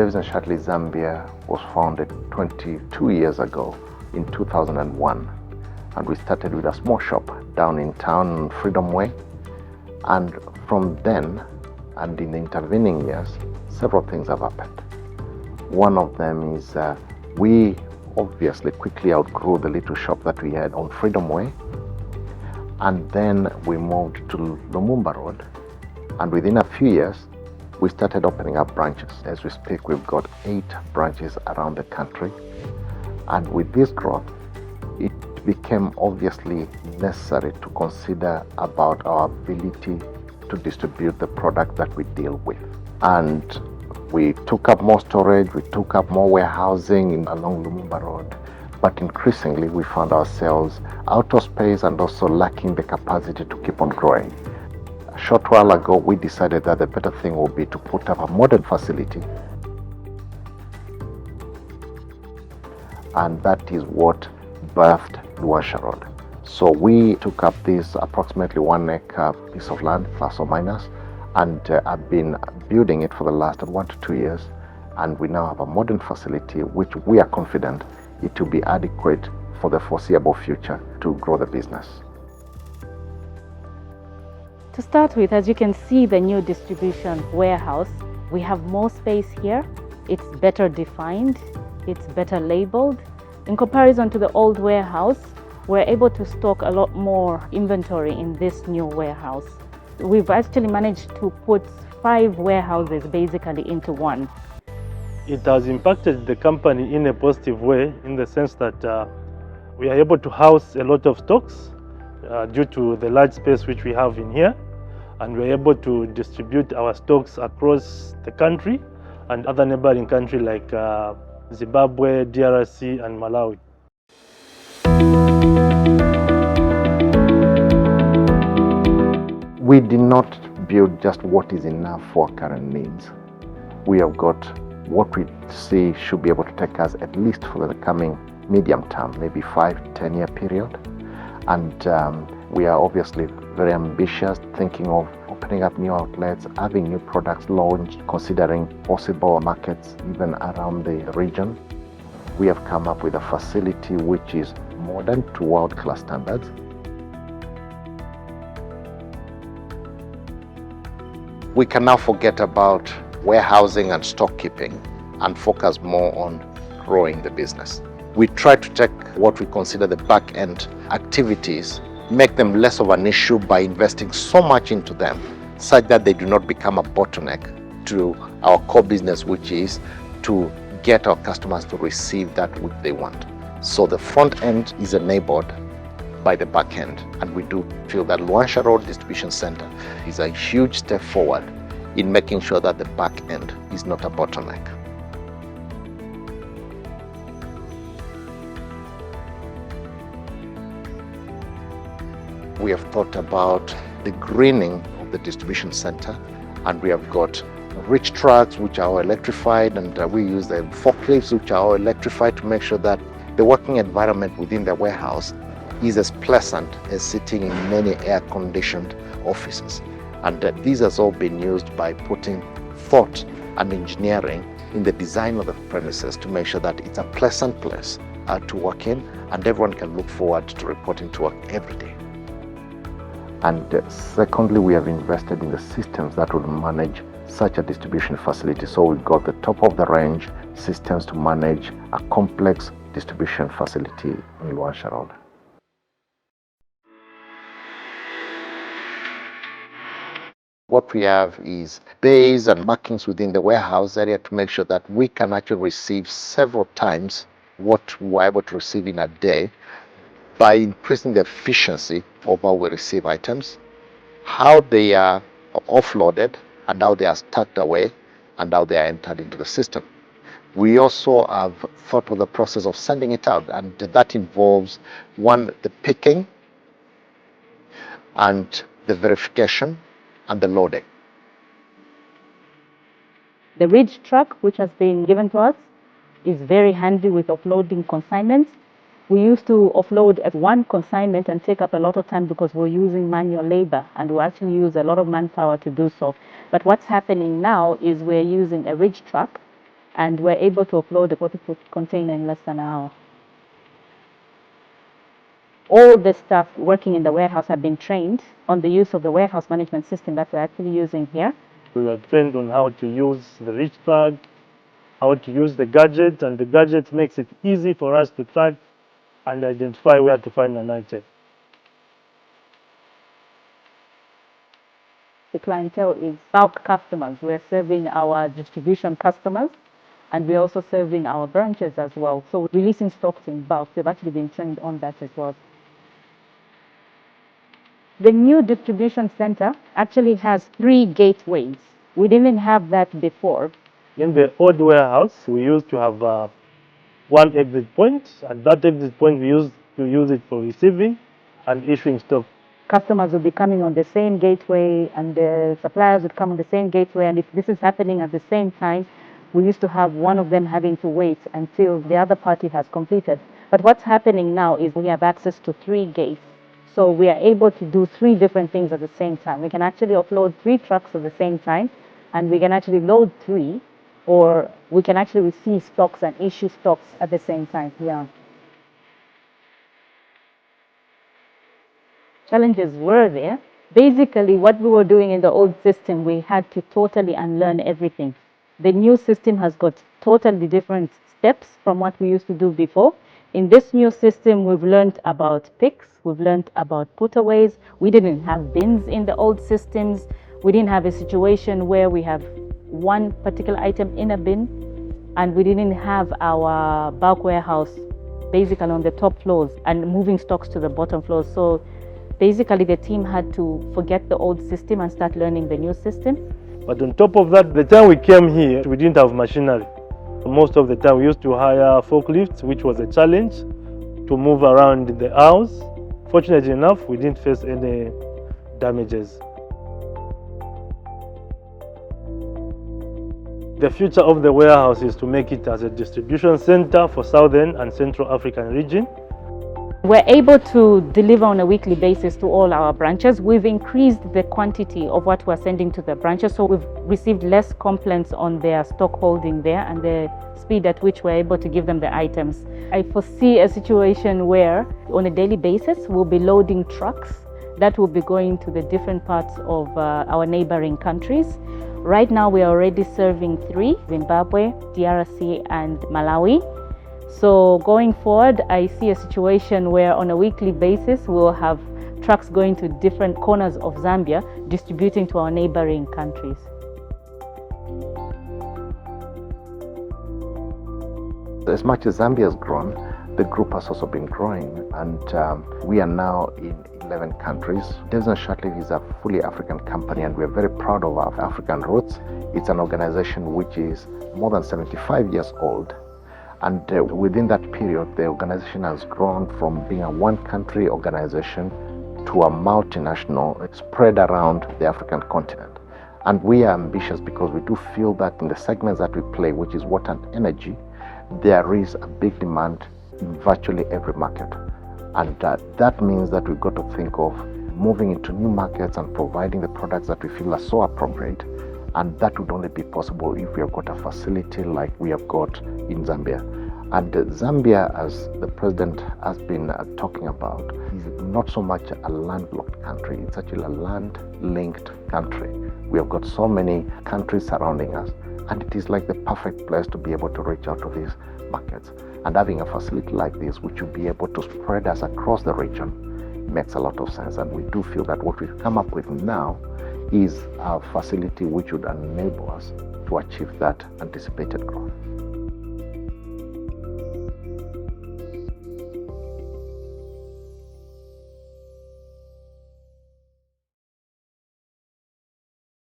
Davis Shirtliff Zambia was founded 22 years ago in 2001, and we started with a small shop down in town on Freedom Way. And from then, and in the intervening years, several things have happened. One of them is we obviously quickly outgrew the little shop that we had on Freedom Way, and then we moved to Lumumba Road, and within a few years we started opening up branches. As we speak, we've got 8 branches around the country, and with this growth it became obviously necessary to consider about our ability to distribute the product that we deal with. And we took up more storage, we took up more warehousing along Lumumba Road, but increasingly we found ourselves out of space and also lacking the capacity to keep on growing. A short while ago, we decided that the better thing would be to put up a modern facility, and that is what birthed Luanshya Road. So we took up this approximately 1 acre piece of land, plus or minus, and I've been building it for the last 1 to 2 years, and we now have a modern facility which we are confident it will be adequate for the foreseeable future to grow the business. To start with, as you can see, the new distribution warehouse, we have more space here. It's better defined, it's better labeled. In comparison to the old warehouse, we're able to stock a lot more inventory in this new warehouse. We've actually managed to put 5 warehouses basically into one. It has impacted the company in a positive way, in the sense that we are able to house a lot of stocks due to the large space which we have in here, and we're able to distribute our stocks across the country and other neighboring countries like Zimbabwe, DRC and Malawi. We did not build just what is enough for our current needs. We have got what we see should be able to take us at least for the coming medium term, maybe 5-10 year period. And we are obviously very ambitious, thinking of opening up new outlets, having new products launched, considering possible markets even around the region. We have come up with a facility which is modern to world-class standards. We can now forget about warehousing and stock keeping and focus more on growing the business. We try to take what we consider the back-end activities, make them less of an issue by investing so much into them, such that they do not become a bottleneck to our core business, which is to get our customers to receive that which they want. So the front end is enabled by the back end, and we do feel that Luanshya Road Distribution Center is a huge step forward in making sure that the back end is not a bottleneck. We have thought about the greening of the distribution center, and we have got reach trucks which are electrified, and we use the forklifts which are electrified to make sure that the working environment within the warehouse is as pleasant as sitting in many air-conditioned offices. And this has all been used by putting thought and engineering in the design of the premises to make sure that it's a pleasant place to work in, and everyone can look forward to reporting to work every day. And secondly, we have invested in the systems that will manage such a distribution facility. So we've got the top of the range systems to manage a complex distribution facility in Luanshya Road. What we have is bays and markings within the warehouse area to make sure that we can actually receive several times what we're able to receive in a day by increasing the efficiency of how we receive items, how they are offloaded, and how they are stacked away, and how they are entered into the system. We also have thought of the process of sending it out, and that involves, one, the picking and the verification and the loading. The ridge truck, which has been given to us, is very handy with offloading consignments. We used to offload at one consignment and take up a lot of time because we're using manual labor, and we actually use a lot of manpower to do so. But what's happening now is we're using a ridge truck and we're able to upload the 40-foot container in less than an hour. All the staff working in the warehouse have been trained on the use of the warehouse management system that we're actually using here. We were trained on how to use the reach track, how to use the gadget, and the gadget makes it easy for us to track and identify where to find an item. The clientele is bulk customers. We're serving our distribution customers, and we're also serving our branches as well. So releasing stocks in bulk, they've actually been trained on that as well. The new distribution center actually has 3 gateways. We didn't have that before. In the old warehouse, we used to have one exit point, and that exit point we used to use it for receiving and issuing stock. Customers will be coming on the same gateway, and the suppliers would come on the same gateway, and if this is happening at the same time, we used to have one of them having to wait until the other party has completed. But what's happening now is we have access to 3 gates. So we are able to do 3 different things at the same time. We can actually offload 3 trucks at the same time, and we can actually load 3, or we can actually receive stocks and issue stocks at the same time. Yeah. Challenges were there. Basically, what we were doing in the old system, we had to totally unlearn everything. The new system has got totally different steps from what we used to do before. In this new system, we've learned about picks, we've learned about putaways. We didn't have bins in the old systems. We didn't have a situation where we have one particular item in a bin, and we didn't have our bulk warehouse basically on the top floors and moving stocks to the bottom floors. So basically the team had to forget the old system and start learning the new system. But on top of that, the time we came here, we didn't have machinery. Most of the time we used to hire forklifts, which was a challenge to move around the house. Fortunately enough, we didn't face any damages. The future of the warehouse is to make it as a distribution center for Southern and Central African region. We're able to deliver on a weekly basis to all our branches. We've increased the quantity of what we're sending to the branches, so we've received less complaints on their stock holding there and the speed at which we're able to give them the items. I foresee a situation where on a daily basis we'll be loading trucks that will be going to the different parts of our neighboring countries. Right now we are already serving 3, Zimbabwe, DRC and Malawi. So going forward, I see a situation where on a weekly basis, we'll have trucks going to different corners of Zambia, distributing to our neighboring countries. As much as Zambia has grown, the group has also been growing, and we are now in 11 countries. Davis Shirtliff is a fully African company, and we're very proud of our African roots. It's an organization which is more than 75 years old. And within that period, the organization has grown from being a one-country organization to a multinational spread around the African continent. And we are ambitious because we do feel that in the segments that we play, which is water and energy, there is a big demand in virtually every market. And that means that we've got to think of moving into new markets and providing the products that we feel are so appropriate. And that would only be possible if we have got a facility like we have got in Zambia. And Zambia, as the president has been talking about, is not so much a landlocked country. It's actually a land-linked country. We have got so many countries surrounding us, and it is like the perfect place to be able to reach out to these markets. And having a facility like this, which will be able to spread us across the region, makes a lot of sense. And we do feel that what we've come up with now is a facility which would enable us to achieve that anticipated growth.